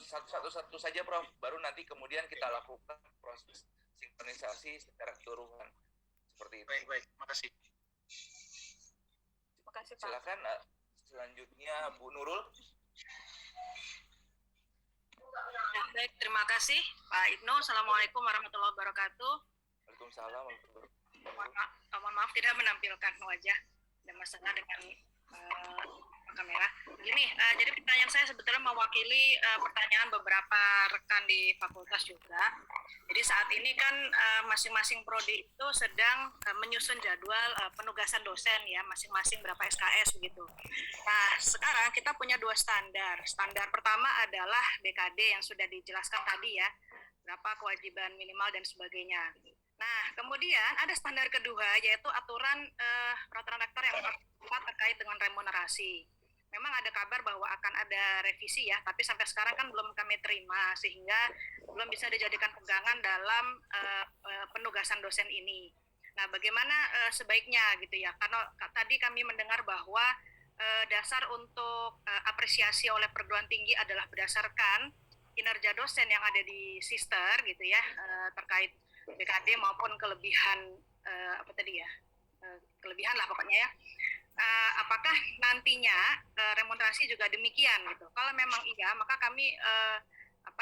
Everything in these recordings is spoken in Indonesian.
satu-satu saja, Prof. Baru nanti kemudian kita lakukan proses sinkronisasi secara keseluruhan. Seperti itu. Baik, makasih. Terima kasih, Pak. Silakan selanjutnya Bu Nurul. Ya, baik, terima kasih Pak Ibnu. Assalamualaikum warahmatullahi wabarakatuh. Waalaikumsalam. Mohon maaf tidak menampilkan wajah, ada masalah dengan kamera. Begini, jadi pertanyaan saya sebetulnya mewakili pertanyaan beberapa rekan di fakultas juga. Jadi saat ini kan masing-masing prodi itu sedang menyusun jadwal penugasan dosen ya, masing-masing berapa SKS begitu. Nah, sekarang kita punya dua standar. Standar pertama adalah BKD yang sudah dijelaskan tadi ya, berapa kewajiban minimal dan sebagainya. Nah, kemudian ada standar kedua yaitu aturan peraturan rektor yang terkait dengan remunerasi. Memang ada kabar bahwa akan ada revisi ya, tapi sampai sekarang kan belum kami terima sehingga belum bisa dijadikan pegangan dalam penugasan dosen ini. Nah, bagaimana sebaiknya gitu ya? Karena tadi kami mendengar bahwa dasar untuk apresiasi oleh perguruan tinggi adalah berdasarkan kinerja dosen yang ada di sister gitu ya, terkait BKD maupun kelebihan kelebihan lah pokoknya ya. Apakah nantinya remunerasi juga demikian gitu? Kalau memang iya, maka kami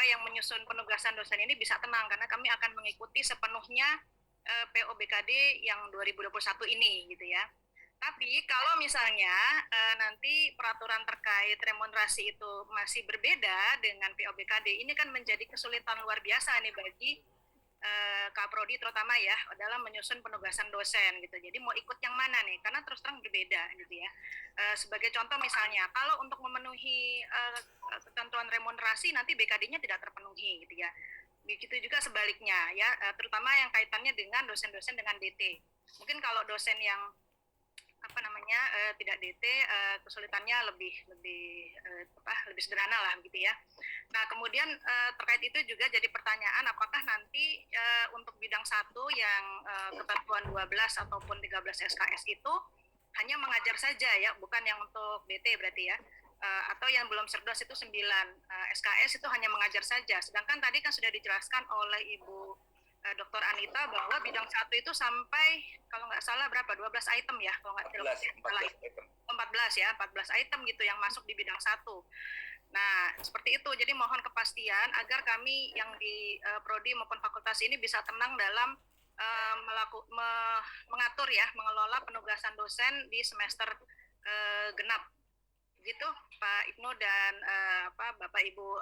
yang menyusun penugasan dosen ini bisa tenang karena kami akan mengikuti sepenuhnya PO BKD yang 2021 ini gitu ya. Tapi kalau misalnya nanti peraturan terkait remunerasi itu masih berbeda dengan PO BKD, ini kan menjadi kesulitan luar biasa nih bagi Kaprodi terutama ya dalam menyusun penugasan dosen gitu. Jadi mau ikut yang mana nih? Karena terus terang berbeda gitu ya. Sebagai contoh misalnya, kalau untuk memenuhi ketentuan remunerasi nanti BKD-nya tidak terpenuhi gitu ya. Begitu juga sebaliknya ya, terutama yang kaitannya dengan dosen-dosen dengan DT. Mungkin kalau dosen yang tidak DT kesulitannya lebih sederhana lah gitu ya. Nah, kemudian terkait itu juga jadi pertanyaan apakah nanti untuk bidang 1 yang ketentuan 12 ataupun 13 SKS itu hanya mengajar saja ya, bukan yang untuk DT berarti ya. Atau yang belum cerdas itu 9 SKS itu hanya mengajar saja. Sedangkan tadi kan sudah dijelaskan oleh Ibu Dr. Anita bahwa bidang 1 itu sampai kalau nggak salah berapa 12 item ya kalau nggak salah 14 item gitu yang masuk di bidang 1. Nah seperti itu, jadi mohon kepastian agar kami yang di prodi maupun fakultas ini bisa tenang dalam mengatur ya, mengelola penugasan dosen di semester genap. Begitu Pak Ibnu dan Bapak Ibu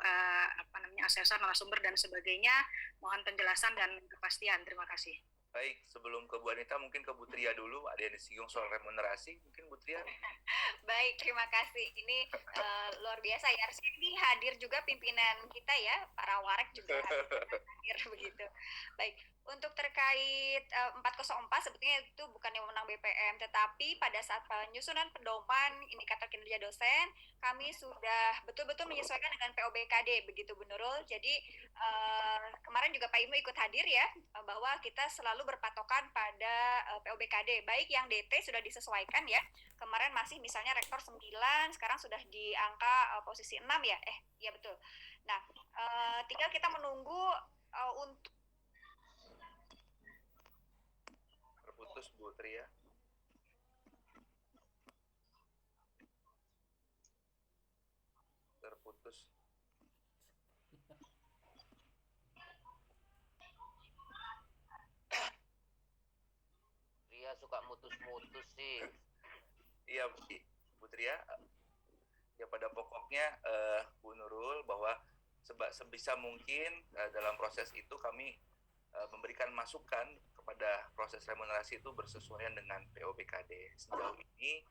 asesor narasumber dan sebagainya, mohon penjelasan dan kepastian. Terima kasih. Baik, sebelum ke Bu Anita mungkin ke Bu Tria dulu, ada yang disinggung soal remunerasi, mungkin Bu Tria. Baik, terima kasih. Ini luar biasa ya. Ini hadir juga pimpinan kita ya, para warek juga hadir begitu. Baik, untuk terkait 404 sebetulnya itu bukan yang menang BPM, tetapi pada saat penyusunan pedoman indikator kinerja dosen, kami sudah betul-betul menyesuaikan dengan POBKD begitu Bu Nurul. Jadi kemarin juga Pak Ibnu ikut hadir ya, bahwa kita selalu berpatokan pada POBKD, baik yang DT sudah disesuaikan ya. Kemarin masih misalnya rektor 9, sekarang sudah di angka posisi 6 ya. Iya betul. Nah, tinggal kita menunggu untuk terputus Bu Tria. Terputus. Tria suka mutus-mutus sih. Iya Bu Tria. Ya pada pokoknya Bu Nurul bahwa sebisa mungkin dalam proses itu kami memberikan masukan kepada proses remunerasi itu bersesuaian dengan POBKD. Sejauh ini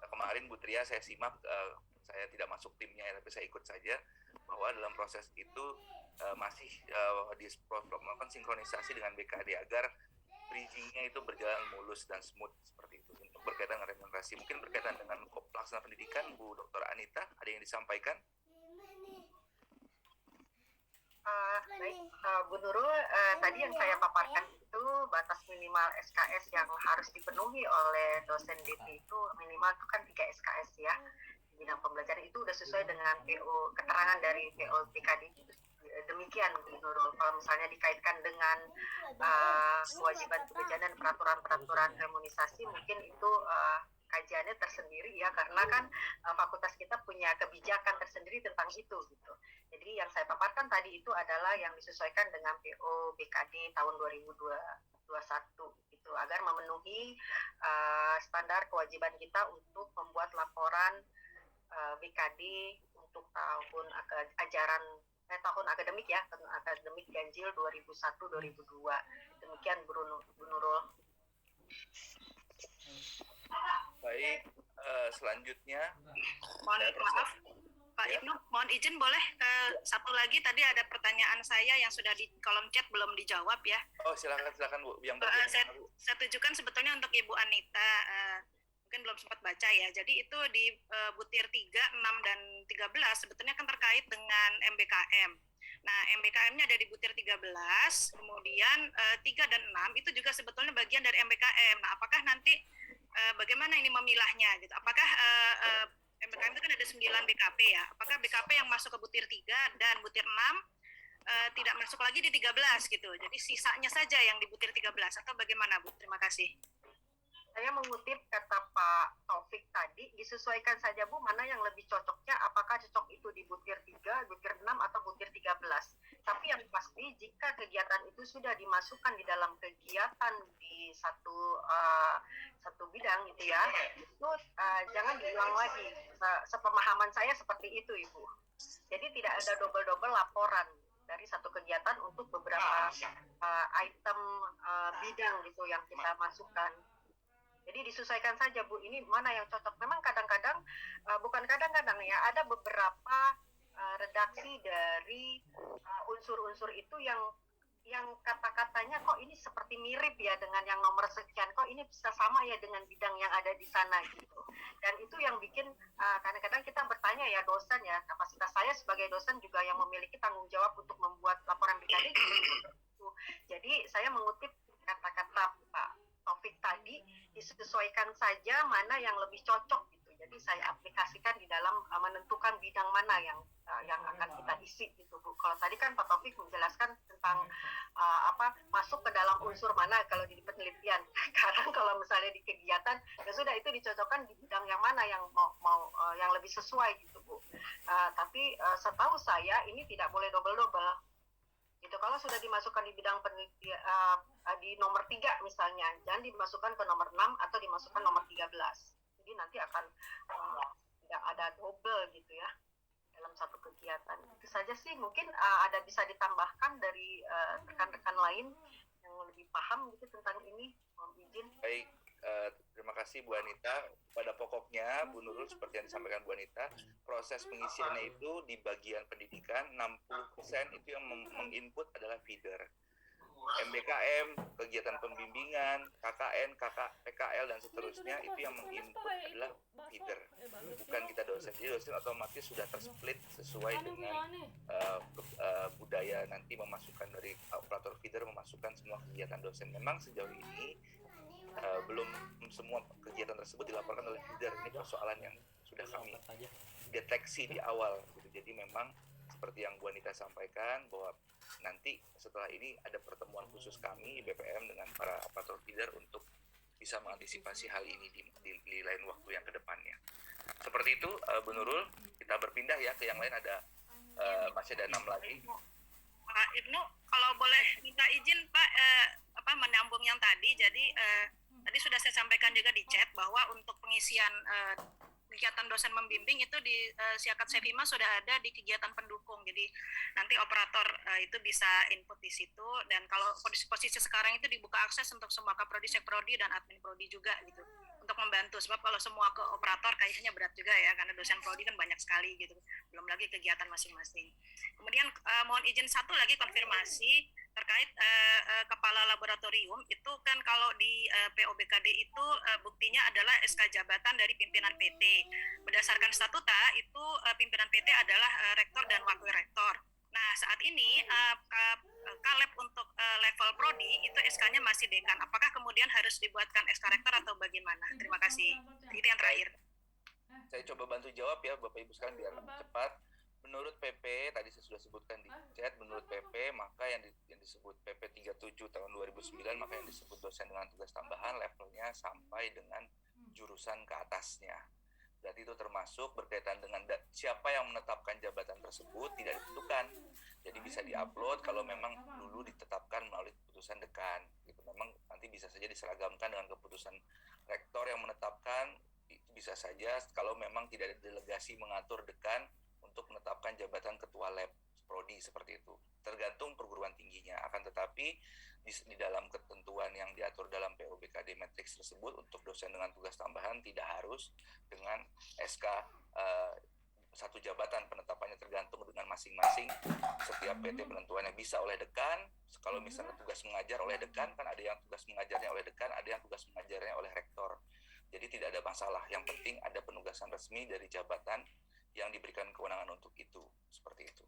kemarin Bu Tria saya simak, saya tidak masuk timnya tapi saya ikut saja bahwa dalam proses itu masih melakukan sinkronisasi dengan BKD agar bridging-nya itu berjalan mulus dan smooth seperti itu untuk berkaitan dengan remunerasi. Mungkin berkaitan dengan pelaksana pendidikan Bu Dr. Anita, ada yang disampaikan? Baik, Bu Nurul, tadi yang saya paparkan itu batas minimal SKS yang harus dipenuhi oleh dosen DT itu minimal itu kan 3 SKS ya. bidang pembelajaran itu udah sesuai dengan PO keterangan dari PO BKD demikian Bu Nurul. Kalau misalnya dikaitkan dengan kewajiban pekerjaan dan peraturan-peraturan harmonisasi mungkin itu kajiannya tersendiri ya, karena kan fakultas kita punya kebijakan tersendiri tentang itu gitu. Jadi yang saya paparkan tadi itu adalah yang disesuaikan dengan PO BKD tahun 2021 gitu, agar memenuhi standar kewajiban kita untuk membuat laporan BKD untuk tahun akademik ya, tahun akademik ganjil 2001-2002. Demikian Bu Nurul. Baik, selanjutnya Mohon maaf, Pak Ya. Ibnu, mohon izin boleh satu lagi, tadi ada pertanyaan saya yang sudah di kolom chat belum dijawab ya. Oh silakan Bu, yang Saya tujukan sebetulnya untuk Ibu Anita, mungkin belum sempat baca ya. Jadi itu di butir 3, 6, dan 13 sebetulnya kan terkait dengan MBKM. Nah, MBKM-nya ada di butir 13, kemudian 3 dan 6 itu juga sebetulnya bagian dari MBKM. Nah, apakah nanti bagaimana ini memilahnya gitu? Apakah MBKM itu kan ada 9 BKP ya? Apakah BKP yang masuk ke butir 3 dan butir 6 tidak masuk lagi di 13 gitu? Jadi sisanya saja yang di butir 13 atau bagaimana Bu? Terima kasih. Saya mengutip kata Pak Taufik tadi, disesuaikan saja Bu mana yang lebih cocoknya, apakah cocok itu di butir 3, butir 6, atau butir 13. Tapi yang pasti jika kegiatan itu sudah dimasukkan di dalam kegiatan di satu bidang gitu ya, itu jangan diulang lagi. Sepemahaman saya seperti itu Ibu. Jadi tidak ada double-double laporan dari satu kegiatan untuk beberapa item bidang gitu yang kita masukkan. Jadi disesuaikan saja Bu, ini mana yang cocok. Memang kadang-kadang, bukan kadang-kadang ya, ada beberapa redaksi dari unsur-unsur itu yang kata-katanya kok ini seperti mirip ya dengan yang nomor sekian, kok ini bisa sama ya dengan bidang yang ada di sana gitu. Dan itu yang bikin kadang-kadang kita bertanya ya, dosen ya, kapasitas saya sebagai dosen juga yang memiliki tanggung jawab untuk membuat laporan BKD gitu. Jadi saya mengutip kata-kata Pak Taufik tadi, disesuaikan saja mana yang lebih cocok gitu. Jadi saya aplikasikan di dalam menentukan bidang mana yang akan kita isi gitu Bu. Kalau tadi kan Pak Taufik menjelaskan tentang masuk ke dalam unsur mana kalau di penelitian. Sekarang kalau misalnya di kegiatan, ya sudah itu dicocokkan di bidang yang mana yang mau yang lebih sesuai gitu Bu. Tapi setahu saya ini tidak boleh double-double. Gitu. Kalau sudah dimasukkan di bidang penelitian di nomor 3 misalnya, jangan dimasukkan ke nomor 6 atau dimasukkan nomor 13. Jadi nanti akan tidak ada double gitu ya dalam satu kegiatan. Itu saja sih, mungkin ada bisa ditambahkan dari rekan-rekan lain yang lebih paham gitu tentang ini. Mohon izin. Baik, terima kasih Bu Anita. Pada pokoknya Bu Nurul seperti yang disampaikan Bu Anita, proses pengisiannya itu di bagian pendidikan 60% itu yang menginput adalah feeder. MBKM, kegiatan pembimbingan, KKN, PKL dan seterusnya itu yang menginput adalah feeder, bukan kita dosen. Jadi dosen otomatis sudah tersplit sesuai dengan budaya nanti memasukkan dari operator feeder memasukkan semua kegiatan dosen. Memang sejauh ini belum semua kegiatan tersebut dilaporkan oleh feeder. Ini persoalan yang sudah kami deteksi di awal gitu. Jadi memang seperti yang Bu Anita sampaikan bahwa nanti setelah ini ada pertemuan khusus kami BPM dengan para operator feeder untuk bisa mengantisipasi hal ini di lain waktu yang kedepannya. Seperti itu Bu Nurul, kita berpindah ya ke yang lain, ada masih ada 6 lagi. Pak Ibnu, kalau boleh minta izin Pak, menyambung yang tadi. Jadi tadi sudah saya sampaikan juga di chat bahwa untuk pengisian kegiatan dosen membimbing itu di Siakat Sevima sudah ada di kegiatan pendukung. Jadi nanti operator itu bisa input di situ, dan kalau posisi sekarang itu dibuka akses untuk semua kaprodi, sekprodi, dan admin prodi juga gitu, untuk membantu. Sebab kalau semua ke operator kayaknya berat juga ya, karena dosen prodi kan banyak sekali gitu, belum lagi kegiatan masing-masing. Kemudian mohon izin satu lagi konfirmasi terkait kepala laboratorium itu kan kalau di POBKD itu buktinya adalah SK jabatan dari pimpinan PT. Berdasarkan statuta itu pimpinan PT adalah rektor dan wakil rektor. Nah saat ini kalep untuk level prodi itu SK-nya masih dekan. Apakah kemudian harus dibuatkan SK rektor atau bagaimana? Terima kasih. Itu yang terakhir. Saya coba bantu jawab ya Bapak Ibu sekalian biar cepat. Menurut PP, tadi saya sudah sebutkan di chat, menurut PP, maka yang disebut PP 37 tahun 2009, maka yang disebut dosen dengan tugas tambahan levelnya sampai dengan jurusan ke atasnya. Berarti itu termasuk berkaitan dengan siapa yang menetapkan jabatan tersebut tidak ditentukan. Jadi bisa diupload kalau memang dulu ditetapkan melalui keputusan dekan. Gitu. Memang nanti bisa saja diseragamkan dengan keputusan rektor yang menetapkan, itu bisa saja kalau memang tidak ada delegasi mengatur dekan untuk menetapkan jabatan ketua lab prodi seperti itu. Tergantung perguruan tingginya. Akan tetapi di dalam ketentuan yang diatur dalam POBKD Matrix tersebut untuk dosen dengan tugas tambahan tidak harus dengan SK satu jabatan, penetapannya tergantung dengan masing-masing. Setiap PT penentuannya bisa oleh dekan. Kalau misalnya tugas mengajar oleh dekan, kan ada yang tugas mengajarnya oleh dekan, ada yang tugas mengajarnya oleh rektor. Jadi tidak ada masalah. Yang penting ada penugasan resmi dari jabatan yang diberikan kewenangan untuk itu. Seperti itu.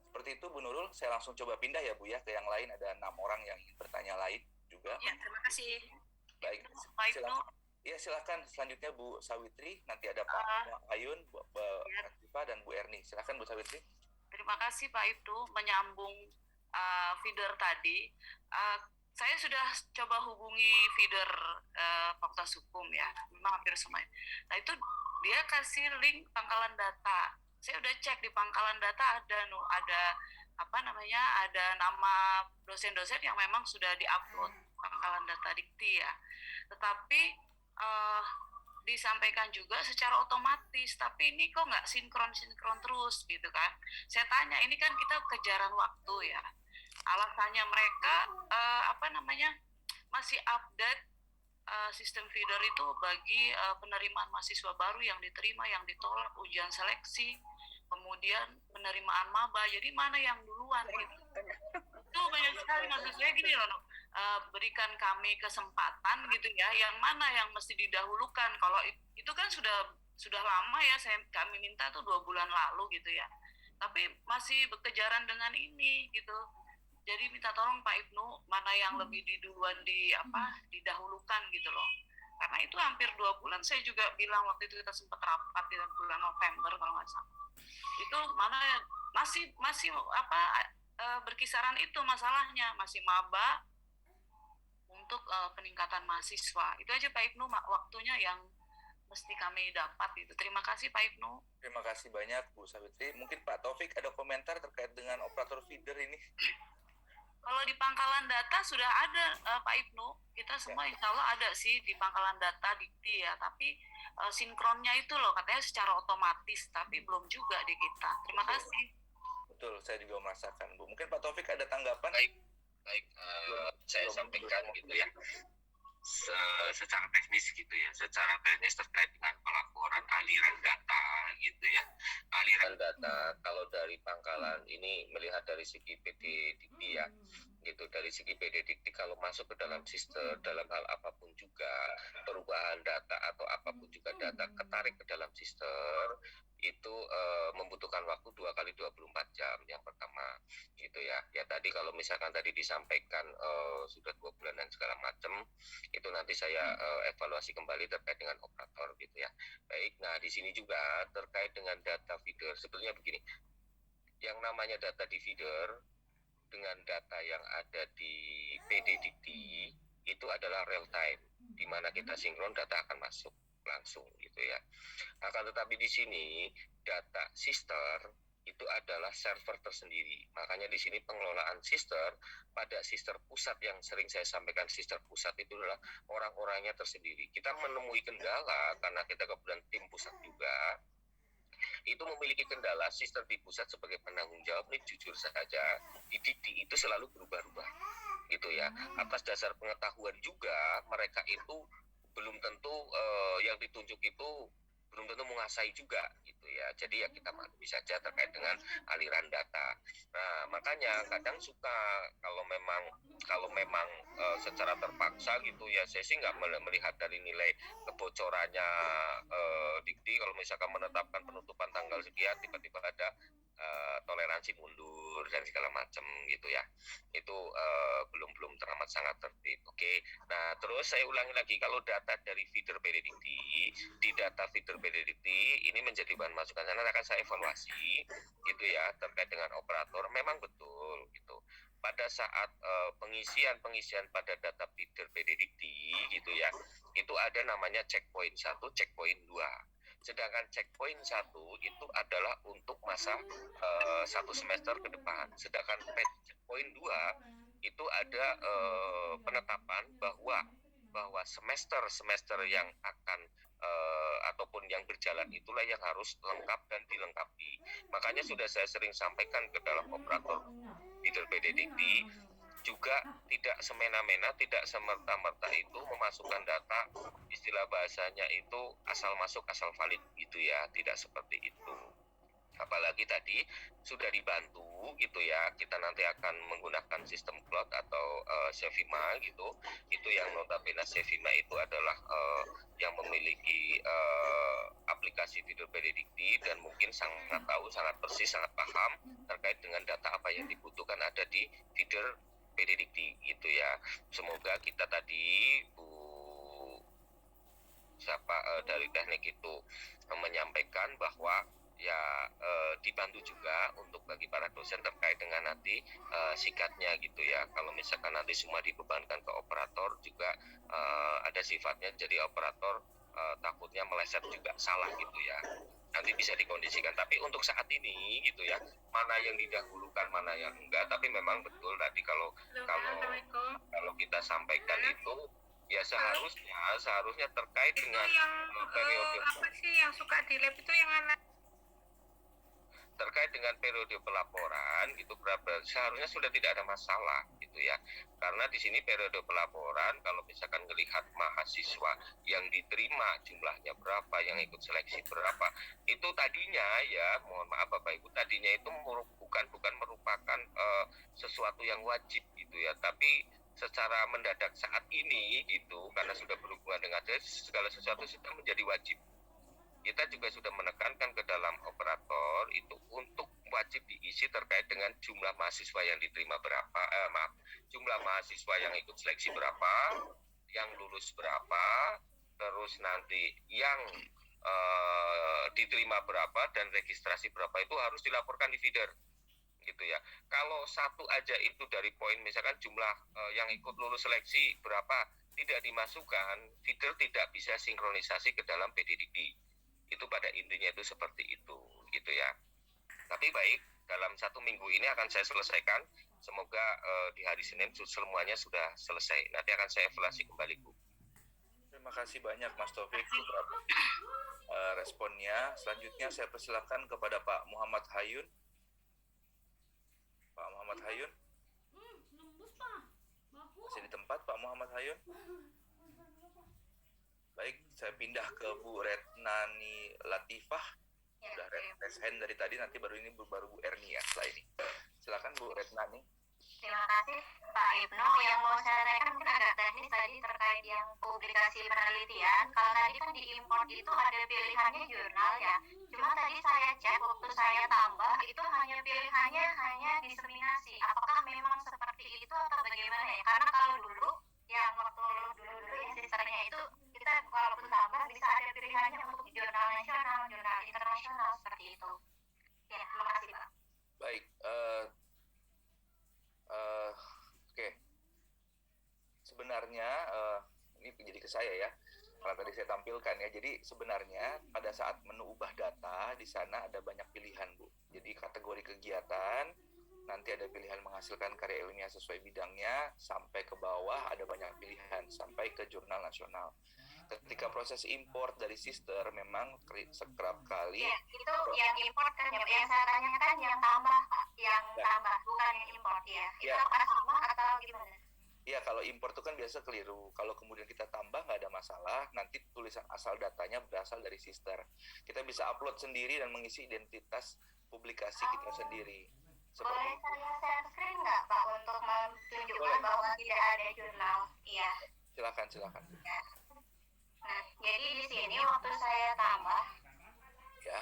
Seperti itu Bu Nurul, saya langsung coba pindah ya Bu ya ke yang lain. Ada 6 orang yang ingin bertanya lain juga. Ya, terima kasih. Baik, silakan. Ya silakan selanjutnya Bu Sawitri, nanti ada Pak Ayun, Bu Atifa dan Bu Erni. Silakan Bu Sawitri. Terima kasih Pak Ibnu, menyambung feeder tadi. Saya sudah coba hubungi feeder Fakultas Hukum ya, memang hampir semuanya. Nah itu dia kasih link pangkalan data. Saya udah cek di pangkalan data ada nama dosen-dosen yang memang sudah diupload pangkalan data Dikti ya. Tetapi disampaikan juga secara otomatis, tapi ini kok nggak sinkron terus gitu kan. Saya tanya, ini kan kita kejaran waktu ya. Alasannya mereka masih update sistem feeder itu bagi penerimaan mahasiswa baru yang diterima, yang ditolak, ujian seleksi, kemudian penerimaan maba. Jadi mana yang duluan gitu. Itu banyak sekali, maksud saya gini loh, berikan kami kesempatan gitu ya, yang mana yang mesti didahulukan. Kalau itu kan sudah lama ya, kami minta tuh 2 bulan lalu gitu ya, tapi masih berkejaran dengan ini gitu. Jadi minta tolong Pak Ibnu, mana yang lebih didahulukan gitu loh. Karena itu hampir 2 bulan, saya juga bilang waktu itu kita sempat rapat di bulan November kalau nggak salah. Itu mana masih berkisaran itu masalahnya, masih maba untuk peningkatan mahasiswa. Itu aja Pak Ibnu, waktunya yang mesti kami dapat itu. Terima kasih Pak Ibnu. Terima kasih banyak Bu Sawitri. Mungkin Pak Taufik ada komentar terkait dengan operator feeder ini. Kalau di pangkalan data sudah ada Pak Ibnu, kita semua insya Allah ada sih di pangkalan data Dikti ya, tapi sinkronnya itu loh katanya secara otomatis, tapi belum juga di kita. Terima kasih. Betul, saya juga merasakan Bu. Mungkin Pak Taufik ada tanggapan? Baik, saya sampaikan gitu ya. Secara teknis gitu ya, secara teknis terkait dengan pelaporan aliran data gitu ya. Aliran data kalau dari pangkalan ini melihat dari segi PD Dikti ya, gitu, dari segi PD Dikti kalau masuk ke dalam sistem dalam hal apapun juga, perubahan data atau apapun juga data ketarik ke dalam sistem itu membutuhkan waktu 2 kali 24 jam yang pertama gitu ya. Ya tadi kalau misalkan tadi disampaikan sudah 2 bulan dan segala macam, itu nanti saya evaluasi kembali terkait dengan operator gitu ya. Baik, nah di sini juga terkait dengan data feeder, sebetulnya begini, yang namanya data di feeder dengan data yang ada di PD Dikti itu adalah real time, di mana kita sinkron data akan masuk langsung gitu ya. Akan tetapi di sini data sister itu adalah server tersendiri. Makanya di sini pengelolaan sister pada sister pusat yang sering saya sampaikan, sister pusat itu adalah orang-orangnya tersendiri. Kita menemui kendala karena kita kebetulan tim pusat juga, itu memiliki kendala. Sister di pusat sebagai penanggung jawab ini jujur saja di Dikti itu selalu berubah-ubah gitu ya. Atas dasar pengetahuan juga mereka itu belum tentu yang ditunjuk itu belum tentu menguasai juga gitu ya. Jadi ya kita maklumi saja terkait dengan aliran data. Nah makanya kadang suka kalau memang secara terpaksa gitu ya, saya sih nggak melihat dari nilai kebocorannya Dikti. Kalau misalkan menetapkan penutupan tanggal sekian tiba-tiba ada toleransi mundur libur dan segala macam gitu ya. Itu belum teramat sangat tertib. Oke. Nah, terus saya ulangi lagi, kalau data dari feeder predicti, di data feeder predicti ini menjadi bahan masukan, karena akan saya evaluasi gitu ya terkait dengan operator. Memang betul gitu. Pada saat pengisian pada data feeder predicti gitu ya, itu ada namanya checkpoint 1, checkpoint 2. Sedangkan checkpoint 1 itu adalah untuk masa 1 semester ke depan. Sedangkan checkpoint 2 itu ada penetapan bahwa semester yang akan ataupun yang berjalan itulah yang harus lengkap dan dilengkapi. Makanya sudah saya sering sampaikan ke dalam operator feeder predicti, juga tidak semena-mena, tidak semerta-merta itu memasukkan data, istilah bahasanya itu asal masuk asal valid gitu ya, tidak seperti itu. Apalagi tadi sudah dibantu gitu ya, kita nanti akan menggunakan sistem cloud atau Sevima gitu. Itu yang notabene Sevima itu adalah yang memiliki aplikasi feeder predicti dan mungkin sangat tahu, sangat persis, sangat paham terkait dengan data apa yang dibutuhkan ada di feeder predicti gitu ya. Semoga kita tadi dari teknik itu menyampaikan bahwa ya dibantu juga untuk bagi para dosen terkait dengan nanti sikatnya gitu ya. Kalau misalkan nanti semua dibebankan ke operator juga ada sifatnya, jadi operator takutnya meleset juga salah gitu ya, nanti bisa dikondisikan. Tapi untuk saat ini gitu ya, mana yang didahulukan mana yang enggak, tapi memang betul tadi kalau kita sampaikan itu ya seharusnya terkait Itu dengan yang periode apa sih yang suka di lab itu yang anak terkait dengan periode pelaporan gitu, seharusnya sudah tidak ada masalah gitu ya, karena di sini periode pelaporan kalau misalkan melihat mahasiswa yang diterima jumlahnya berapa, yang ikut seleksi berapa, itu tadinya ya, mohon maaf Bapak Ibu, tadinya itu bukan merupakan sesuatu yang wajib gitu ya, tapi secara mendadak saat ini gitu, karena sudah berhubungan dengan segala sesuatu sudah menjadi wajib. Kita juga sudah menekankan ke dalam operator itu untuk wajib diisi terkait dengan jumlah mahasiswa yang diterima berapa, jumlah mahasiswa yang ikut seleksi berapa, yang lulus berapa, terus nanti yang diterima berapa dan registrasi berapa, itu harus dilaporkan di feeder gitu ya. Kalau satu aja itu dari poin misalkan jumlah yang ikut lulus seleksi berapa tidak dimasukkan, feeder tidak bisa sinkronisasi ke dalam PDDB. Itu pada intinya itu seperti itu gitu ya. Tapi baik, dalam 1 minggu ini akan saya selesaikan. Semoga di hari Senin semuanya sudah selesai. Nanti akan saya evaluasi kembali, Bu. Terima kasih banyak Mas Taufik untuk responnya. Selanjutnya saya persilakan kepada Pak Muhammad Hayun. Pak Muhammad Hayun. Masih di tempat Pak Muhammad Hayun? Baik, saya pindah ke Bu Retnani Latifah. Sudah raise hand dari tadi, nanti baru Bu Erni ya setelah ini. Silakan Bu Retnani. Terima kasih Pak Ibnu. Yang mau saya tanyakan mungkin agak teknis tadi terkait yang publikasi penelitian. Kalau tadi kan di import itu ada pilihannya jurnal ya. Cuma tadi saya cek waktu saya tambah itu pilihannya hanya diseminasi. Apakah memang seperti itu atau bagaimana ya? Karena kalau dulu yang waktu dulu ya sistemnya itu kita walaupun tambah bisa ada pilihannya untuk jurnal nasional, jurnal internasional seperti itu. Ya, terima kasih Pak. Baik, oke. Sebenarnya ini jadi ke saya ya, kalau tadi saya tampilkan ya. Jadi sebenarnya pada saat menu ubah data di sana ada banyak pilihan, Bu. Jadi kategori kegiatan, nanti ada pilihan menghasilkan karya ilmiah sesuai bidangnya, sampai ke bawah ada banyak pilihan sampai ke jurnal nasional. Ketika proses import dari sister memang sekerap kali. Ya, itu yang import kan, yang saya tanyakan yang tambah, Pak. Yang tambah, bukan yang import ya. Itu apa sama atau gimana? Iya, kalau import itu kan biasa keliru. Kalau kemudian kita tambah nggak ada masalah, nanti tulisan asal datanya berasal dari sister. Kita bisa upload sendiri dan mengisi identitas publikasi kita sendiri. Boleh saya share screen nggak Pak untuk menunjukkan bahwa tidak ada jurnal? Iya. Silakan. Ya. Nah, jadi di sini waktu saya tambah. Ya.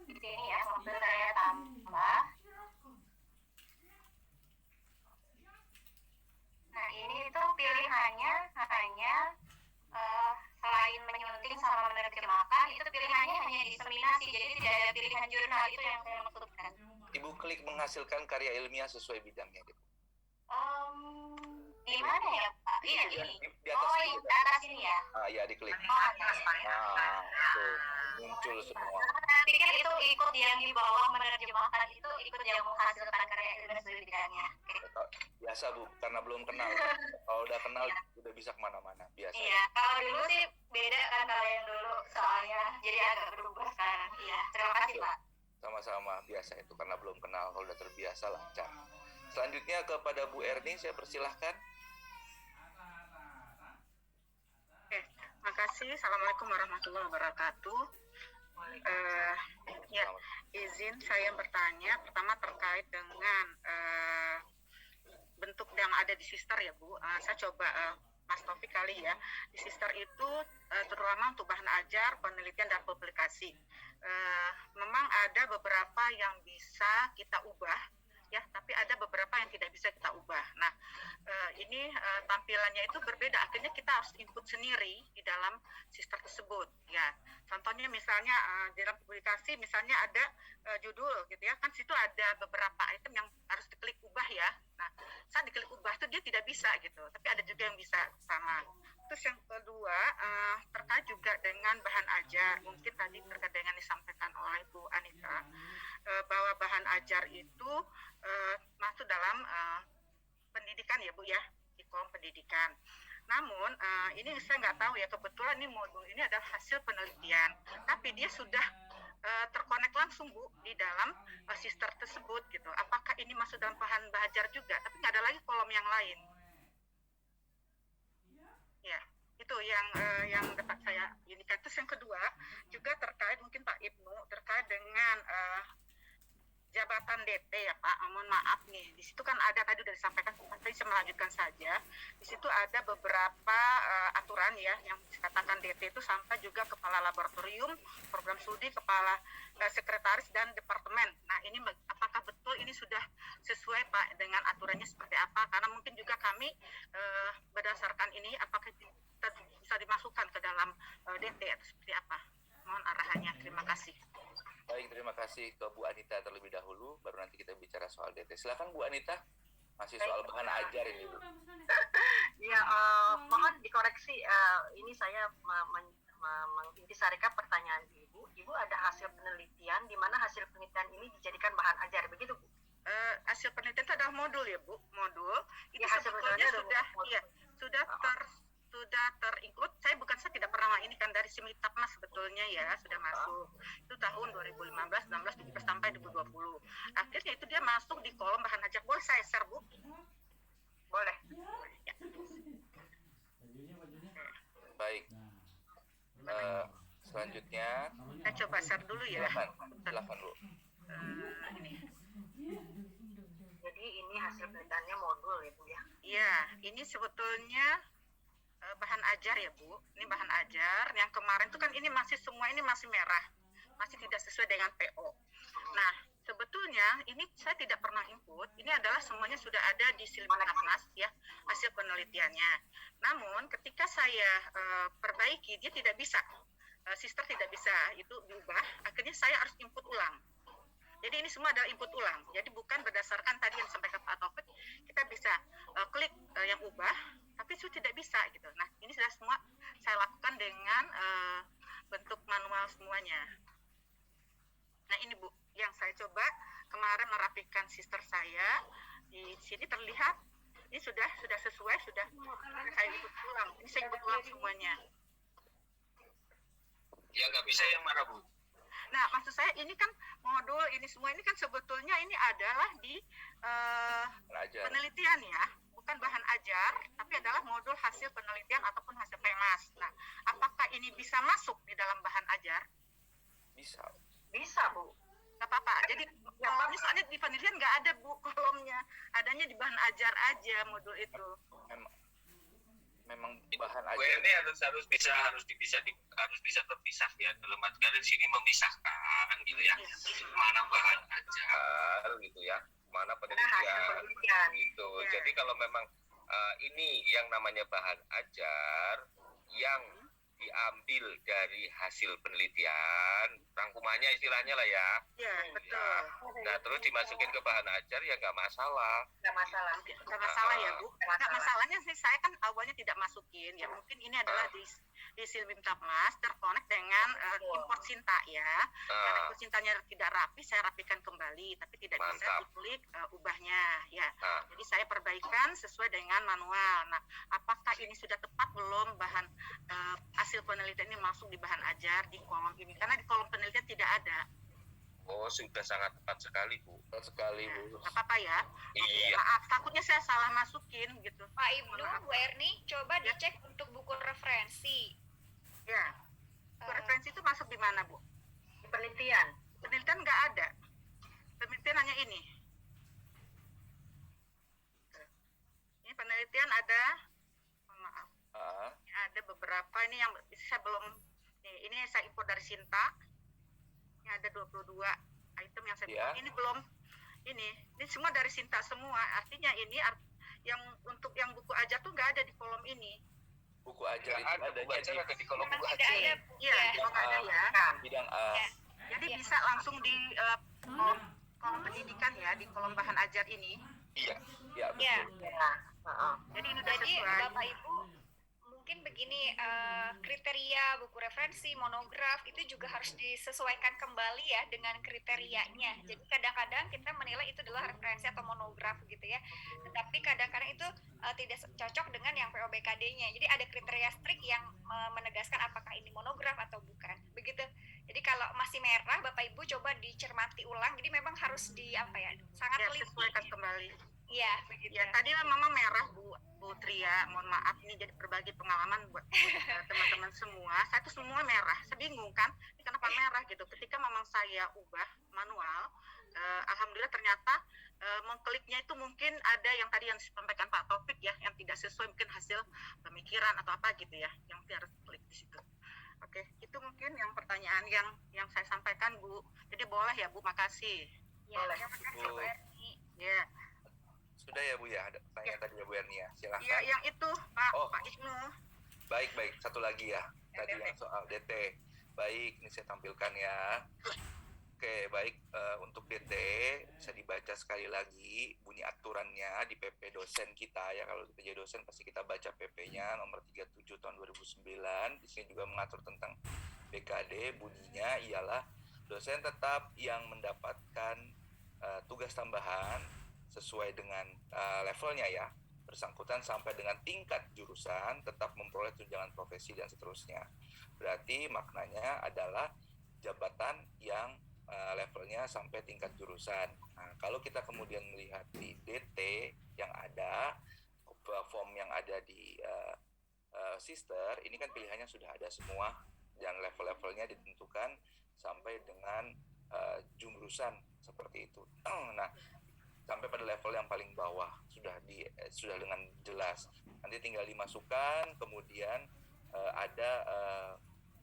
Di sini ya waktu saya tambah jadi tidak ada pilihan jurnal, itu yang saya maksudkan. Ibu klik menghasilkan karya ilmiah sesuai bidangnya gitu. Di mana ya Pak? Iya ini. Di atas Oh ini, di atas ini ya. ya diklik. Oh iya. Tuh, muncul semua. Saya pikir itu ikut yang di bawah menerjemahkan, itu ikut yang menghasilkan karya ilmiah sesuai bidangnya. Oke. Biasa Bu, karena belum kenal. Kalau udah kenal udah bisa kemana-mana. Biasa. Iya, kalau dulu sih beda kan kalau yang dulu soalnya, jadi agak berubah sekarang. Iya, terima kasih Pak. Sama-sama, biasa itu karena belum kenal. Kalau udah terbiasa lancar. Selanjutnya kepada Bu Erni saya persilahkan. Makasih. Assalamualaikum warahmatullahi wabarakatuh. Ya, izin saya bertanya. Pertama terkait dengan bentuk yang ada di sister ya Bu. Saya coba Mas Taufik kali ya. Di sister itu terutama untuk bahan ajar, penelitian dan publikasi. Memang ada beberapa yang bisa kita ubah, ya, tapi ada beberapa yang tidak bisa kita ubah. Nah, ini tampilannya itu berbeda. Akhirnya kita harus input sendiri di dalam sister tersebut. Ya, contohnya misalnya di dalam publikasi, misalnya ada judul, gitu ya, kan situ ada beberapa item yang harus diklik ubah ya. Nah, saat diklik ubah itu dia tidak bisa gitu, tapi ada juga yang bisa sama. Terus yang kedua terkait juga dengan bahan ajar. Mungkin tadi terkait dengan disampaikan oleh Bu Anita bahwa bahan ajar itu masuk dalam pendidikan ya Bu ya, di kolom pendidikan. Namun ini saya nggak tahu ya, kebetulan ini modul ini adalah hasil penelitian, tapi dia sudah terkonek langsung Bu di dalam sister tersebut gitu. Apakah ini masuk dalam bahan ajar juga? Tapi nggak ada lagi kolom yang lain. Ya, itu yang dapat saya ini. Terus yang kedua juga terkait mungkin Pak Ibnu terkait dengan jabatan DT ya Pak, mohon maaf nih, di situ kan ada tadi sudah disampaikan, tapi saya melanjutkan saja. Di situ ada beberapa aturan ya yang dikatakan DT itu sampai juga kepala laboratorium, program studi, kepala sekretaris dan departemen. Nah ini apakah betul ini sudah sesuai Pak dengan aturannya seperti apa? Karena mungkin juga kami berdasarkan ini apakah bisa dimasukkan ke dalam DT atau seperti apa? Mohon arahannya. Terima kasih. Baik, terima kasih ke Bu Anita terlebih dahulu, baru nanti kita bicara soal DT. Silakan Bu Anita, masih soal bahan ajar ini Bu. Ya, mohon dikoreksi. Ini saya mengintisarikan pertanyaan Ibu. Ibu ada hasil penelitian di mana hasil penelitian ini dijadikan bahan ajar, begitu Bu? Hasil penelitian itu adalah modul ya Bu, modul. Itu Ya, hasil sebetulnya sudah terinclude. Saya tidak pernah ini kan dari Simitapmas sebetulnya ya sudah masuk. Itu tahun 2015, 16, 17 sampai 2020. Akhirnya itu dia masuk di kolom bahan ajar. Boleh saya share Bu? Boleh. Ya. Baik. Selanjutnya Saya coba share dulu ya. silakan Bu. Ini. Jadi ini hasil penelitiannya modul ya Bu ya? Iya, ini sebetulnya bahan ajar ya Bu. Ini bahan ajar. Yang kemarin itu kan ini semua ini masih merah, masih tidak sesuai dengan PO. Nah, sebetulnya ini saya tidak pernah input. Ini adalah semuanya sudah ada di Simitapmas ya, hasil penelitiannya. Namun ketika saya perbaiki, dia tidak bisa. Sister tidak bisa itu diubah. Akhirnya saya harus input ulang. Jadi ini semua adalah input ulang. Jadi bukan berdasarkan tadi yang disampaikan Pak Taufik, kita bisa klik yang ubah, tapi itu tidak bisa gitu. Nah ini sudah semua saya lakukan dengan bentuk manual semuanya. Nah ini Bu, yang saya coba kemarin merapikan sister saya. Di sini terlihat ini sudah sesuai, sudah saya input ulang. Ini saya input ulang semuanya. Ya nggak bisa yang marah Bu. Nah, maksud saya ini kan modul ini semua ini kan sebetulnya ini adalah di penelitian ya, bukan bahan ajar, tapi adalah modul hasil penelitian ataupun hasil PMAS. Nah, apakah ini bisa masuk di dalam bahan ajar? Bisa. Bisa Bu. Nggak apa-apa. Jadi kolomnya soalnya di penelitian nggak ada Bu kolomnya, adanya di bahan ajar aja modul itu. Memang bahan ajar. ini harus bisa terpisah ya. Dalam artian di sini memisahkan gitu ya. Mana bahan ajar gitu ya, mana penelitian gitu. Ya. Jadi kalau memang ini yang namanya bahan ajar yang diambil dari hasil penelitian, rangkumannya istilahnya lah ya. Ya, betul. Nah, terus dimasukin ke bahan ajar ya nggak masalah. Nggak masalah. Nggak masalah ya, Bu. Nggak masalahnya sih, saya kan awalnya tidak masukin. Ya mungkin ini adalah di Silbimtapmas terkonek dengan import Sinta ya. Karena import Sintanya tidak rapi, saya rapikan kembali, tapi tidak bisa Mantap. diklik ubahnya ya. Jadi saya perbaikan sesuai dengan manual. Nah, apakah ini sudah tepat belum bahan hasil penelitian ini masuk di bahan ajar di kolom ini? Karena di kolom penelitian tidak ada. Oh, sudah sangat tepat sekali, Bu. Tepat sekali, Bu. Nggak apa-apa ya. Iya. Maaf, takutnya saya salah masukin gitu. Pak Ibnu, Bu Erni, coba dicek untuk buku referensi. Ya. Buku referensi itu masuk di mana, Bu? Di penelitian. Penelitian nggak ada. Penelitian hanya ini. Ini penelitian ada, mohon maaf, ini ada beberapa ini yang saya belum, ini saya import dari Sinta. Ini ada 22 item yang saya import. Ini belum, ini semua dari Sinta semua. Artinya ini yang untuk yang buku ajar tuh nggak ada di kolom ini. Buku ajar itu Ada adanya di kolom buku Tidak ajar. ada, Bu. Iya, kalau nggak ada ya. di bidang A. Jadi bisa langsung di kolom pendidikan ya, di kolom bahan ajar ini. Iya. Ya, Ya. betul. Ya. Jadi ini udah Jadi sesuai. Bapak Ibu mungkin begini, kriteria buku referensi, monograf itu juga harus disesuaikan kembali ya dengan kriterianya. Jadi kadang-kadang kita menilai itu adalah referensi atau monograf gitu ya. Tetapi kadang-kadang itu tidak cocok dengan yang POBKD-nya. Jadi ada kriteria strict yang menegaskan apakah ini monograf atau bukan. Begitu. Jadi kalau masih merah, Bapak Ibu coba dicermati ulang. Jadi memang harus sangat Ya, teliti. sesuaikan kembali. Iya, begitu. Ya, tadi memang merah Bu Tria, mohon maaf ini jadi berbagi pengalaman buat teman-teman semua. Saya tuh semua merah, saya bingung kan, ini kenapa merah gitu. Ketika memang saya ubah manual, alhamdulillah ternyata mengkliknya itu mungkin ada yang tadi yang disampaikan Pak Taufik ya, yang tidak sesuai mungkin hasil pemikiran atau apa gitu ya, yang harus klik di situ. Oke, itu mungkin yang pertanyaan yang saya sampaikan Bu. Jadi boleh ya Bu, makasih. Ya, Boleh. terima kasih Bu. Bu Erni. Ya, Sudah ya, Bu ya? Ada pertanyaan tadi ya, Bu Erni ya? Silahkan. ya yang itu Pak, Oh. Pak Ibnu. Baik. Satu lagi ya. Tadi yang soal DT. Baik, ini saya tampilkan ya. Oke, baik. Untuk DT, bisa dibaca sekali lagi bunyi aturannya di PP dosen kita ya. Kalau kita jadi dosen, pasti kita baca PP-nya nomor 37 tahun 2009. Di sini juga mengatur tentang BKD. Bunyinya ialah dosen tetap yang mendapatkan tugas tambahan sesuai dengan levelnya ya, bersangkutan sampai dengan tingkat jurusan tetap memperoleh tunjangan profesi dan seterusnya. Berarti maknanya adalah jabatan yang levelnya sampai tingkat jurusan. Nah, kalau kita kemudian melihat di DT yang ada, form yang ada di Sister, ini kan pilihannya sudah ada semua dan level-levelnya ditentukan sampai dengan jurusan seperti itu. Nah, sampai pada level yang paling bawah sudah dengan jelas. Nanti tinggal dimasukkan, kemudian ada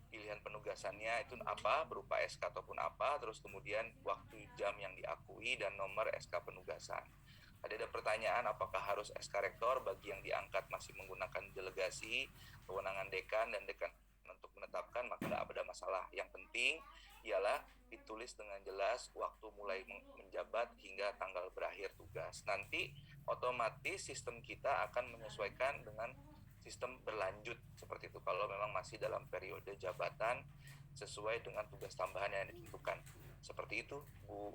pilihan penugasannya itu apa, berupa SK ataupun apa, terus kemudian waktu jam yang diakui dan nomor SK penugasan. Tadi ada pertanyaan apakah harus SK rektor bagi yang diangkat masih menggunakan delegasi, kewenangan dekan dan dekan untuk menetapkan, maka tidak ada masalah. Yang penting ialah ditulis dengan jelas waktu mulai menjabat hingga tanggal berakhir tugas. Nanti otomatis sistem kita akan menyesuaikan dengan sistem berlanjut seperti itu kalau memang masih dalam periode jabatan sesuai dengan tugas tambahan yang ditentukan. Seperti itu, Bu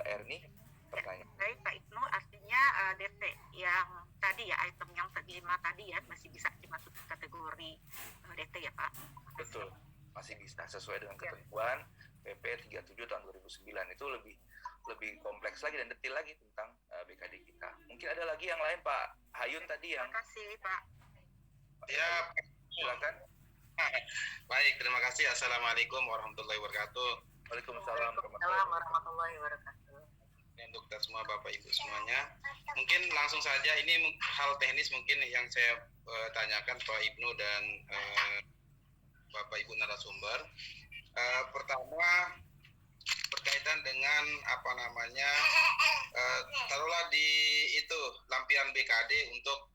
Erni, pertanyaan. Baik Pak Ibnu, artinya DT yang tadi ya, item yang terima tadi ya, masih bisa dimasuki kategori DT ya Pak? Betul, masih bisa sesuai dengan ketentuan PP 37 tahun 2009. Itu lebih kompleks lagi dan detail lagi tentang BKD kita. Mungkin ada lagi yang lain Pak Hayun tadi yang... Terima kasih Pak. Ya, silakan. baik, terima kasih. Assalamualaikum warahmatullahi wabarakatuh. Waalaikumsalam warahmatullahi wabarakatuh. Untuk kita semua Bapak Ibu semuanya. Mungkin langsung saja, ini hal teknis mungkin yang saya tanyakan Pak Ibnu dan Bapak Ibu narasumber. Pertama berkaitan dengan taruhlah di itu lampiran BKD untuk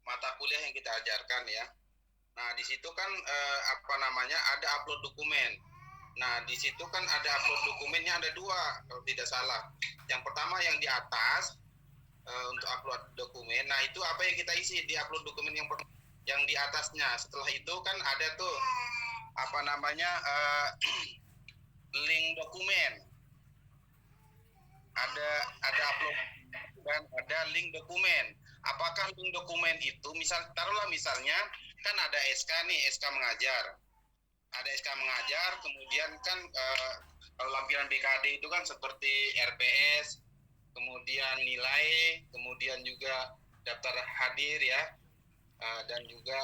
mata kuliah yang kita ajarkan ya. Nah, di situ kan ada upload dokumen. Nah, di situ kan ada upload dokumennya ada 2 kalau tidak salah. Yang pertama yang di atas untuk upload dokumen. Nah, itu apa yang kita isi di upload dokumen yang di atasnya. Setelah itu kan ada tuh link dokumen. Ada upload dan ada link dokumen. Apakah link dokumen itu misalnya kan ada SK nih, SK mengajar. Ada SK mengajar, kemudian kan kalau lampiran BKD itu kan seperti RPS, kemudian nilai, kemudian juga daftar hadir ya, dan juga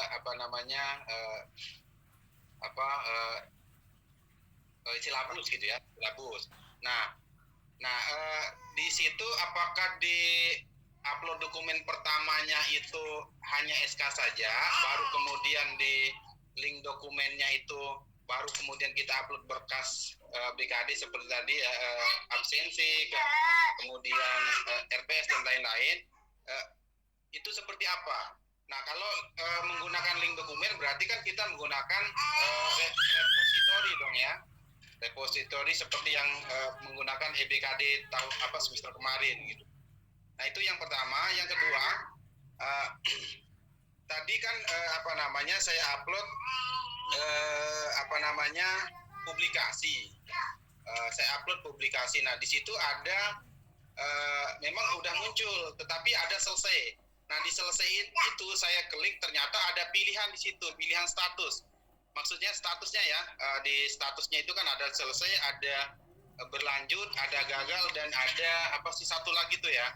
silabus gitu ya, silabus. Nah, di situ apakah di upload dokumen pertamanya itu hanya SK saja, baru kemudian di link dokumennya itu baru kemudian kita upload berkas BKD seperti tadi absensi, kemudian RPS dan lain-lain, itu seperti apa? Nah, kalau menggunakan link dokumen berarti kan kita menggunakan repository dong ya. Repository seperti yang menggunakan EBKD semester kemarin gitu. Nah, itu yang pertama. Yang kedua, tadi kan saya upload publikasi. Saya upload publikasi. Nah, di situ ada memang udah muncul, tetapi ada selesai. Nah, di selesai itu saya klik, ternyata ada pilihan di situ, pilihan status. Maksudnya statusnya ya, di statusnya itu kan ada selesai, ada berlanjut, ada gagal, dan ada satu lagi tuh ya.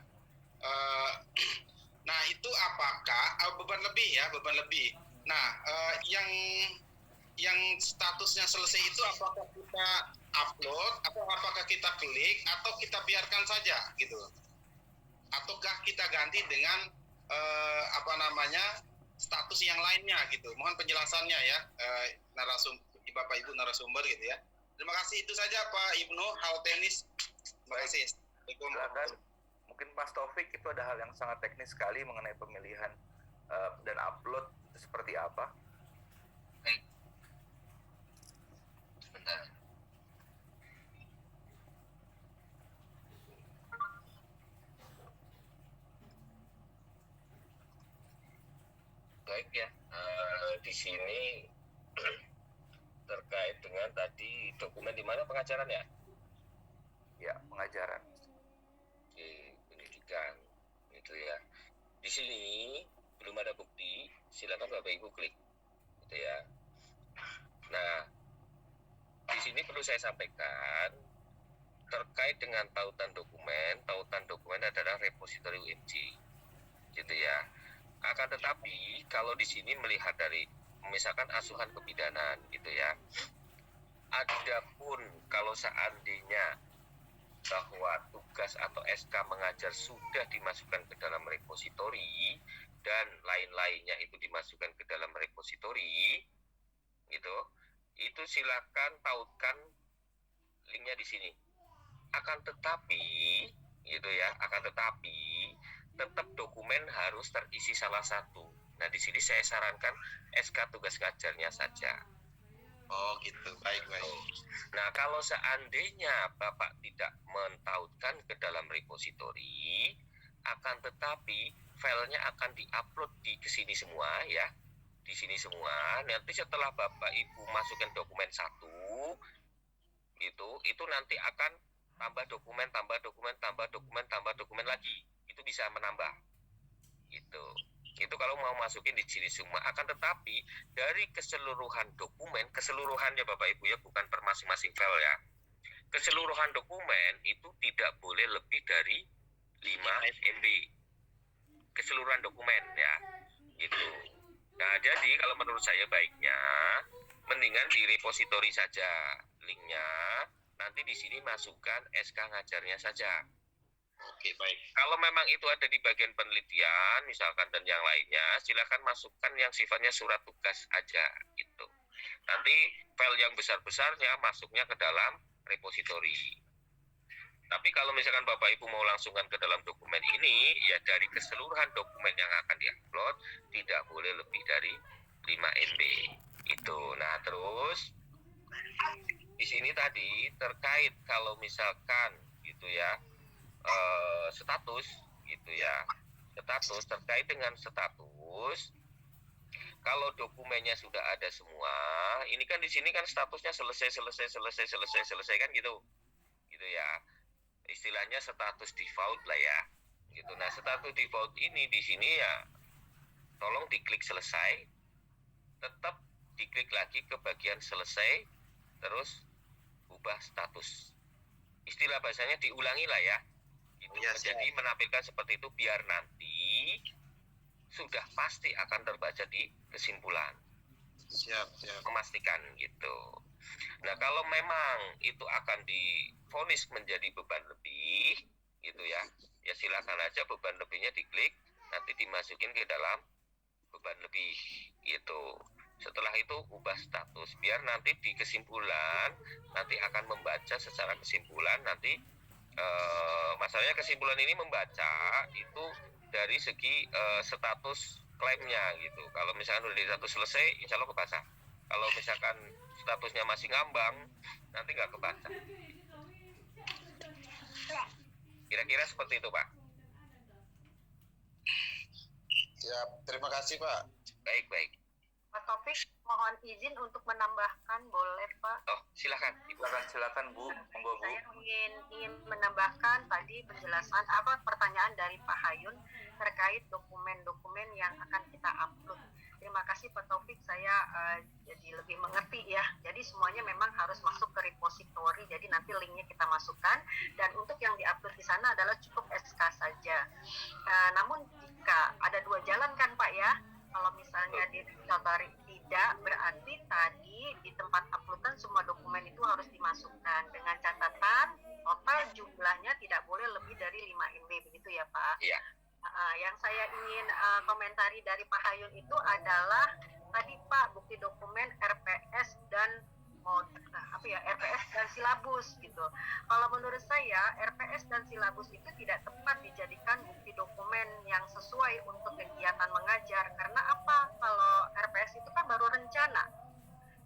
Nah, itu apakah beban lebih. Nah, yang statusnya selesai itu apakah kita upload atau apakah kita klik atau kita biarkan saja gitu, ataukah kita ganti dengan status yang lainnya gitu. Mohon penjelasannya ya, Bapak Ibu narasumber gitu ya. Terima kasih, itu saja Pak Ibnu, hal teknis. Terima kasih. Silakan. Mungkin Mas Taufik, itu ada hal yang sangat teknis sekali mengenai pemilihan dan upload itu seperti apa? Baik. Sebentar. Baik ya, di sini terkait dengan tadi dokumen di mana pengajaran ya? Ya, pengajaran. Di pendidikan itu ya. Di sini belum ada bukti, silakan Bapak Ibu klik, gitu ya. Nah, di sini perlu saya sampaikan terkait dengan tautan dokumen adalah repositori UMJ, gitu ya. Akan tetapi kalau di sini melihat dari misalkan asuhan kebidanan gitu ya, adapun kalau seandainya bahwa tugas atau SK mengajar sudah dimasukkan ke dalam repositori dan lain-lainnya itu dimasukkan ke dalam repositori gitu, itu silakan tautkan linknya di sini. Akan tetapi gitu ya, tetap dokumen harus terisi salah satu. Nah, di sini saya sarankan SK tugas ngajarnya saja. Oh gitu, baik. Nah, kalau seandainya Bapak tidak mentautkan ke dalam repositori, akan tetapi filenya akan diupload ke sini semua ya. Di sini semua. Nanti setelah Bapak Ibu masukkan dokumen satu, itu nanti akan tambah dokumen lagi. Itu bisa menambah. Itu kalau mau masukin di sini semua. Akan tetapi dari keseluruhan dokumen, keseluruhannya Bapak Ibu ya, bukan per masing-masing file ya. Keseluruhan dokumen itu tidak boleh lebih dari 5 MB. Keseluruhan dokumen ya. Gitu. Nah, jadi kalau menurut saya baiknya mendingan di repositori saja linknya. Nanti di sini masukkan SK ngajarnya saja. Oke, baik. Kalau memang itu ada di bagian penelitian, misalkan dan yang lainnya, silakan masukkan yang sifatnya surat tugas aja, gitu. Nanti file yang besar-besarnya masuknya ke dalam repositori. Tapi kalau misalkan Bapak Ibu mau langsungkan ke dalam dokumen ini, ya dari keseluruhan dokumen yang akan diupload, tidak boleh lebih dari 5 NB itu. Nah, terus di sini tadi terkait kalau misalkan gitu ya, status gitu ya, status terkait dengan status, kalau dokumennya sudah ada semua, ini kan di sini kan statusnya selesai kan gitu ya, istilahnya status default lah ya gitu. Nah, status default ini di sini ya tolong diklik selesai, tetap diklik lagi ke bagian selesai, terus ubah status. Istilah bahasanya diulangi lah ya. Itu jadi menampilkan seperti itu biar nanti sudah pasti akan terbaca di kesimpulan. Siap. Memastikan gitu. Nah, kalau memang itu akan divonis menjadi beban lebih gitu ya, ya silakan aja beban lebihnya diklik, nanti dimasukin ke dalam beban lebih gitu. Setelah itu ubah status biar nanti di kesimpulan nanti akan membaca secara kesimpulan. Nanti masalahnya kesimpulan ini membaca itu dari segi status klaimnya gitu. Kalau misalkan udah di status selesai, insya Allah kebaca. Kalau misalkan statusnya masih ngambang, nanti nggak kebaca. Kira-kira seperti itu, Pak. Siap, terima kasih Pak. Baik. Pak Taufik, mohon izin untuk menambahkan, boleh Pak? Oh, silakan. Silakan Bu, monggo Bu. Saya ingin menambahkan tadi penjelasan pertanyaan dari Pak Hayun terkait dokumen-dokumen yang akan kita upload. Terima kasih Pak Taufik, saya jadi lebih mengerti ya. Jadi semuanya memang harus masuk ke repository, jadi nanti linknya kita masukkan. Dan untuk yang diupload di sana adalah cukup SK saja. Namun jika ada 2 jalan kan Pak ya, kalau misalnya di repository tidak, berarti tadi di tempat uploadan semua dokumen itu harus dimasukkan dengan catatan total jumlahnya tidak boleh lebih dari 5 MB, begitu ya Pak? Iya. Yang saya ingin komentari dari Pak Hayun itu adalah tadi Pak, bukti dokumen RPS dan RPS dan silabus gitu. Kalau menurut saya RPS dan silabus itu tidak tepat dijadikan bukti dokumen yang sesuai untuk kegiatan mengajar. Karena apa? Kalau RPS itu kan baru rencana.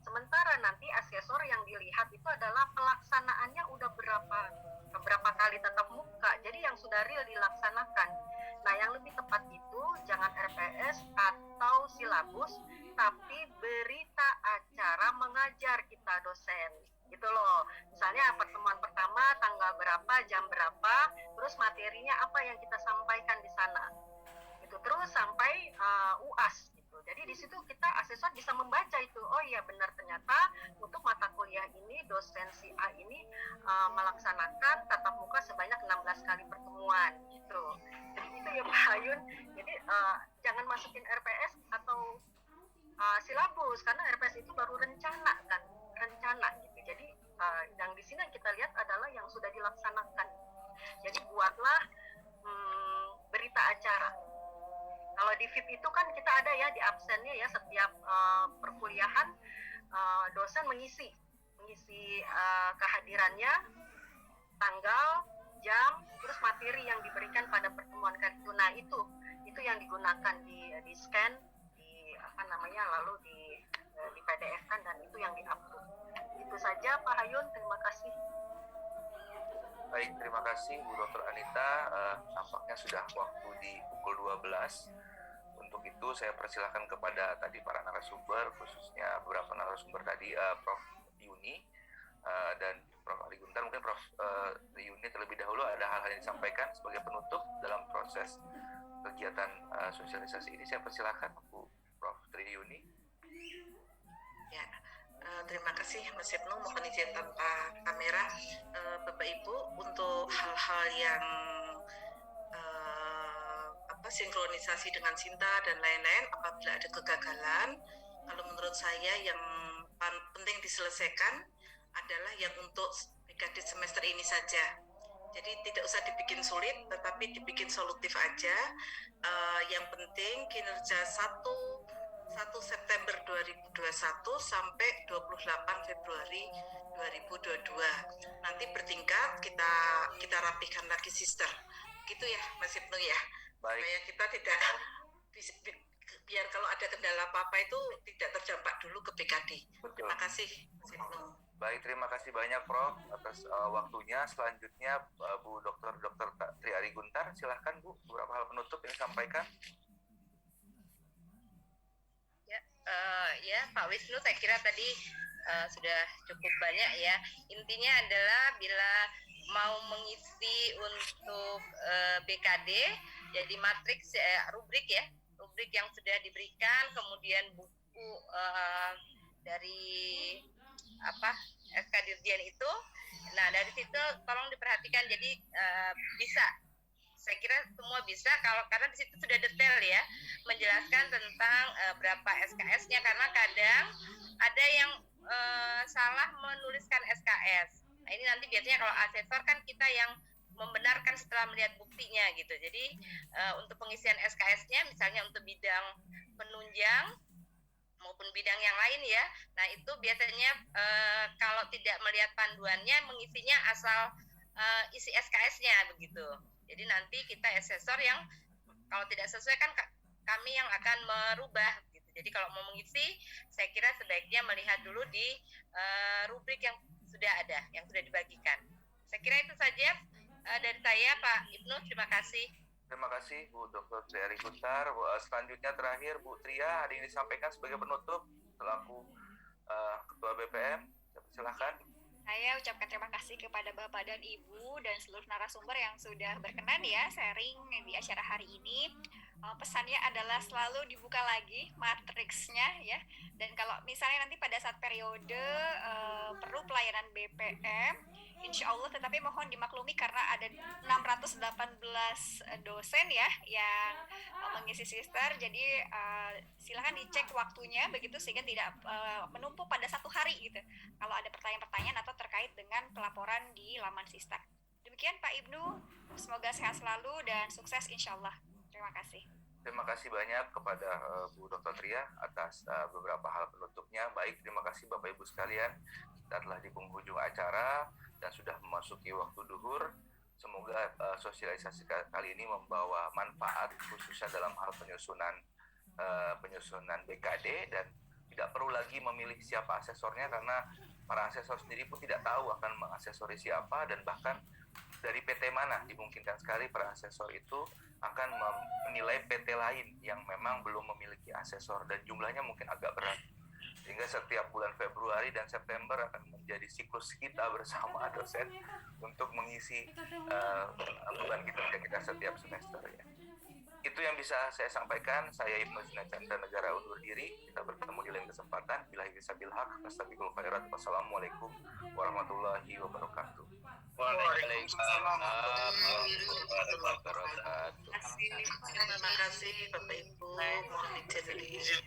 Sementara nanti asesor yang dilihat itu adalah pelaksanaannya udah berapa kali tatap muka. Jadi yang sudah real dilaksanakan. Nah, yang lebih tepat itu jangan RPS atau silabus, tapi berita acara mengajar kita dosen. Gitu loh. Misalnya pertemuan pertama tanggal berapa, jam berapa, terus materinya apa yang kita sampaikan di sana. Itu terus sampai UAS gitu. Jadi di situ kita asesor bisa membaca itu. Oh iya benar, ternyata untuk mata kuliah ini dosen si A ini melaksanakan tatap muka sebanyak 16 kali pertemuan gitu. Jadi itu ya Pak Hayun. Jadi jangan masukin RPS atau silabus karena RPS itu baru rencana gitu. Jadi yang di sini yang kita lihat adalah yang sudah dilaksanakan. Jadi buatlah berita acara. Kalau di VIP itu kan kita ada ya di absennya ya, setiap perkuliahan dosen mengisi kehadirannya, tanggal, jam, terus materi yang diberikan pada pertemuan itu. Nah itu yang digunakan di scan, lalu di PDF-kan, dan itu yang di-upload. Itu saja Pak Hayun, terima kasih. Baik, terima kasih Bu Dr. Anita. Nampaknya sudah waktu di pukul 12. Untuk itu saya persilahkan kepada tadi para narasumber, khususnya beberapa narasumber tadi, Prof. Yuni dan Prof. Ali Guntar. Mungkin Prof. Yuni terlebih dahulu ada hal-hal yang disampaikan sebagai penutup dalam proses kegiatan sosialisasi ini. Saya persilahkan Bu Prof. Yuni. Ya, terima kasih Mas Ibnu, mohon izin tanpa kamera. Bapak Ibu, untuk hal-hal yang sinkronisasi dengan Sinta dan lain-lain, apabila ada kegagalan, kalau menurut saya yang penting diselesaikan adalah yang untuk dekade semester ini saja. Jadi tidak usah dibikin sulit, tetapi dibikin solutif aja. Yang penting kinerja 1 September 2021 sampai 28 Februari 2022. Nanti bertingkat kita rapihkan lagi sister. Gitu ya Mas Ibnu ya. Baik. Supaya kita tidak biar kalau ada kendala apa-apa itu tidak terdampak dulu ke BKD. Betul. Terima kasih, Mas Ibnu. Baik, terima kasih banyak Prof atas waktunya. Selanjutnya Bu Dr. Tri Ari Guntar, silahkan Bu, beberapa hal penutup yang disampaikan. Ya Pak Wisnu, saya kira tadi sudah cukup banyak ya. Intinya adalah bila mau mengisi untuk BKD, jadi matriks rubrik ya, rubrik yang sudah diberikan, kemudian buku dari SK Dirjen itu. Nah dari situ tolong diperhatikan, jadi bisa. Saya kira semua bisa karena di situ sudah detail ya menjelaskan tentang berapa SKS-nya, karena kadang ada yang salah menuliskan SKS. Nah, ini nanti biasanya kalau asesor kan kita yang membenarkan setelah melihat buktinya gitu. Jadi untuk pengisian SKS-nya misalnya untuk bidang penunjang maupun bidang yang lain ya. Nah, itu biasanya kalau tidak melihat panduannya mengisinya asal isi SKS-nya begitu. Jadi nanti kita asesor yang kalau tidak sesuai kan kami yang akan merubah gitu. Jadi kalau mau mengisi, saya kira sebaiknya melihat dulu di rubrik yang sudah ada, yang sudah dibagikan. Saya kira itu saja dari saya, Pak Ibnu. Terima kasih. Terima kasih Bu Dr. Tri Ari Guntar. Selanjutnya terakhir Bu Tria, ada yang disampaikan sebagai penutup selaku Ketua BPM. Silahkan. Saya ucapkan terima kasih kepada Bapak dan Ibu dan seluruh narasumber yang sudah berkenan ya sharing di acara hari ini. Pesannya adalah selalu dibuka lagi matriksnya ya. Dan kalau misalnya nanti pada saat periode perlu pelayanan BPM, insya Allah, tetapi mohon dimaklumi karena ada 618 dosen ya yang mengisi sister. Jadi silakan dicek waktunya begitu sehingga tidak menumpuk pada satu hari gitu. Kalau ada pertanyaan-pertanyaan atau terkait dengan pelaporan di laman sister. Demikian Pak Ibnu, semoga sehat selalu dan sukses insya Allah. Terima kasih. Terima kasih banyak kepada Bu Dr. Tria atas beberapa hal penutupnya. Baik, terima kasih Bapak Ibu sekalian. Kita telah di penghujung acara dan sudah memasuki waktu duhur. Semoga sosialisasi kali ini membawa manfaat khususnya dalam hal penyusunan BKD, dan tidak perlu lagi memilih siapa asesornya karena para asesor sendiri pun tidak tahu akan mengasesori siapa, dan bahkan dari PT mana. Dimungkinkan sekali para asesor itu akan menilai PT lain yang memang belum memiliki asesor dan jumlahnya mungkin agak berat. Sehingga setiap bulan Februari dan September akan menjadi siklus kita bersama dosen untuk mengisi beban kita setiap semester ya. Itu yang bisa saya sampaikan. Saya Ibnu Chandra Negara undur diri. Kita bertemu di lain kesempatan. Billahi taufiq wal hidayah. Astagfirullah khairat. Wassalamualaikum warahmatullahi wabarakatuh. Waalaikumsalam warahmatullahi wabarakatuh. Terima kasih Bapak Ibu. Mohon izin.